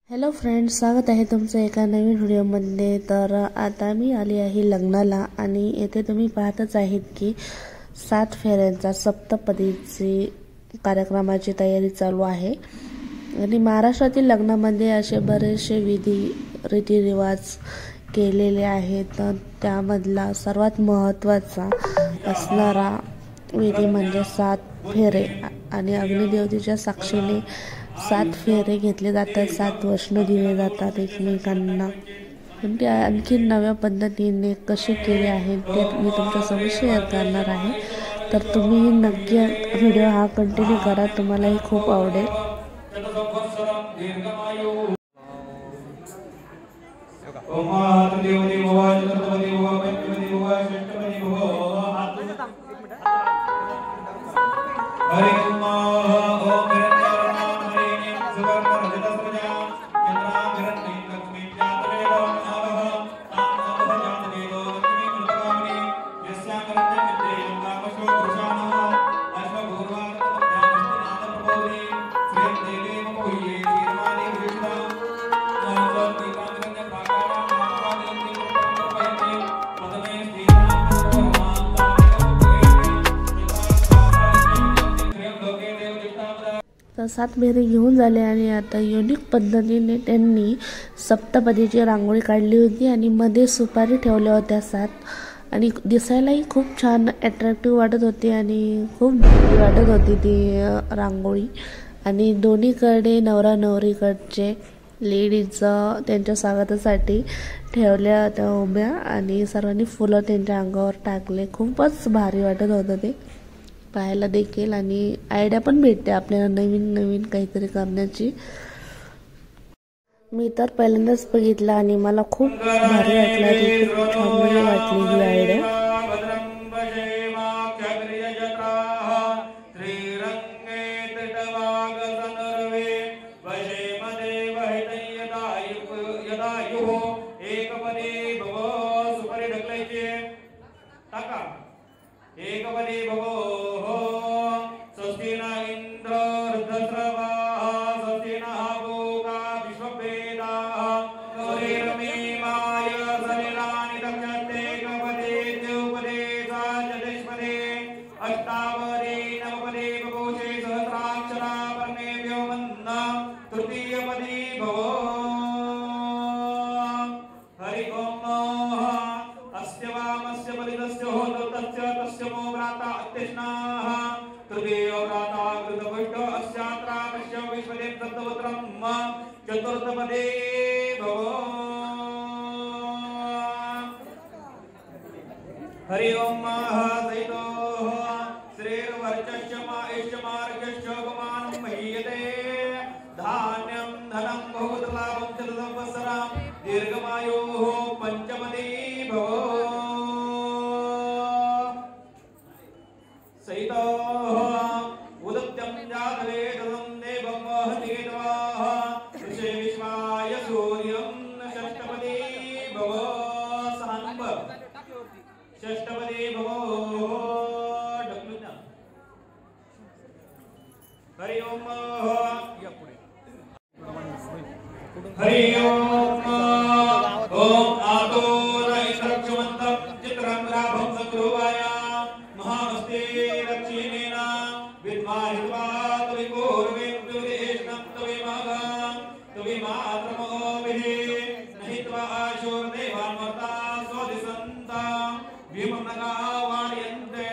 Hello friends, स्वागत आहे तुमचं एका नवीन व्हिडिओमध्ये। तर आता मी आली आहे लग्नाला आणि येथे तुम्ही पाहतच आहेत की 7 फेऱ्यांचा सप्तपदीची कार्यक्रमाची तयारी चालू आहे। आणि महाराष्ट्रातील लग्नामध्ये असे बरेचसे रीतिरिवाज केलेले आहेत। त्यामधला सर्वात महत्त्वाचा असणारा विधी म्हणजे 7 फेरे आणि अग्निदेवतेच्या साक्षीने 7 फेरे घेतले जातात, 7 वचन दिले जातात एकमेकांना। पण ते आणखी नव्या पद्धतीने कसे केले आहेत ते मी तुमच्यासोबत शेअर करणार आहे। तर तुम्ही नक्की व्हिडिओ हा कंटिन्यू करा, तुम्हालाही खूप आवडेल। तर 7 फेरे घेऊन झाले आणि आता युनिक पद्धतीने त्यांनी सप्तपदीची रांगोळी काढली होती आणि मध्ये सुपारी ठेवल्या होत्या 7 आणि दिसायलाही खूप छान अट्रॅक्टिव्ह वाटत होती आणि खूप भारी वाटत होती ती रांगोळी। आणि दोन्हीकडे नवरा नवरीकडचे लेडीज त्यांच्या स्वागतासाठी ठेवल्या होत्या उभ्या आणि सर्वांनी फुलं त्यांच्या अंगावर टाकले। खूपच भारी वाटत होतं ते पाहायला देखील आणि आयडिया पण भेटते आपल्याला नवीन नवीन काहीतरी करण्याची। मी तर पहिल्यांदाच बघितलं आणि मला खूप भारी वाटलं आणि खूप छान वाटली ही आयडिया। चतुर्थपदे हरि ओम महासैतो श्रीर्वर्चश्चमायश्चमार्गश्च गुमानं महीयते धान्यं धनं बहुतलाभं चतुर्वत्सरं दीर्घमायुः पंचमदे भव सैतो उदत्यं जातवे तदं देवं महतीत्वाः ऋषे विश्वाय सूर्यं षष्ठपदे भव सहन्व षष्ठपदे भव हरि ओम हरि ओम ओम आतो रक्षमन्तं चित्रं लाभं सत्रुवाय महास्ते रक्षिणेन विद्वाहित्वा तविपूर्वें तविदेशनं तविमगं तविमात्रमो विधे नहित्वा आशुर्देवान्मर्ता स्वदिसन्ता भीमनगा वार्यन्ते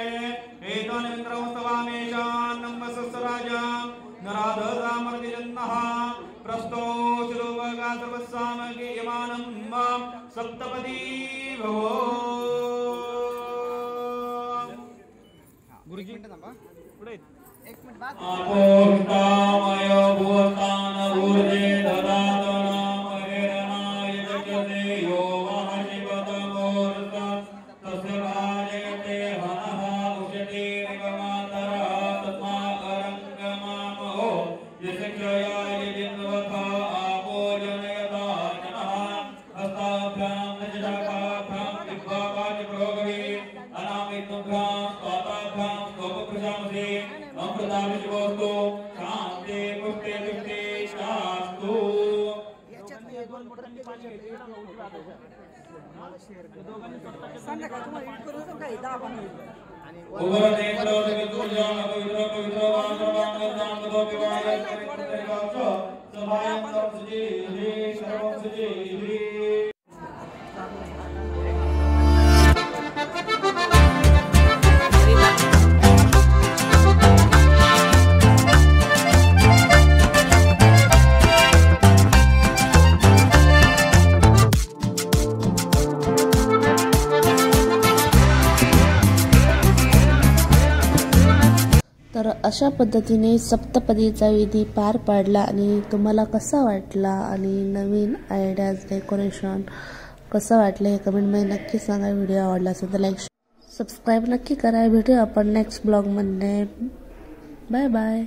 एतानि मित्रमस्तवामेशान्नं वसस्राजा नराधरामर्तिजन्नः प्रस्थो शिरोवगासवस्सामगीयमानं सप्तपदी भवो गुरुजी पुढे 1 मिनिट बाद आपोष्टामय भूतान ऊर्जे ददातनाम हेरणाय जगते यो महाशिवतमोर्त तस्य भाजयते हनः उषति निगमातरः तस्मा अरङ्गमामहो यशक्षयाय जिन्वथा आपो जनयता जनः हस्ताभ्यां नजशाखाभ्यां दिग्भागाच प्रोगवे अनामितुभ्यां स्वाताभ्यां स्वपकृशामसे अमृताभिषवस्तु शान्ति तर अशा पद्धतीने सप्तपदीचा विधी पार पाडला आणि तुम्हाला कसा वाटला आणि नवीन आयडियाज डेकोरेशन कसं वाटलं हे कमेंटमध्ये नक्की सांगा। व्हिडिओ आवडला असेल तर लाईक सबस्क्राईब नक्की करा। भेटूया आपण नेक्स्ट ब्लॉगमध्ये। Bye bye.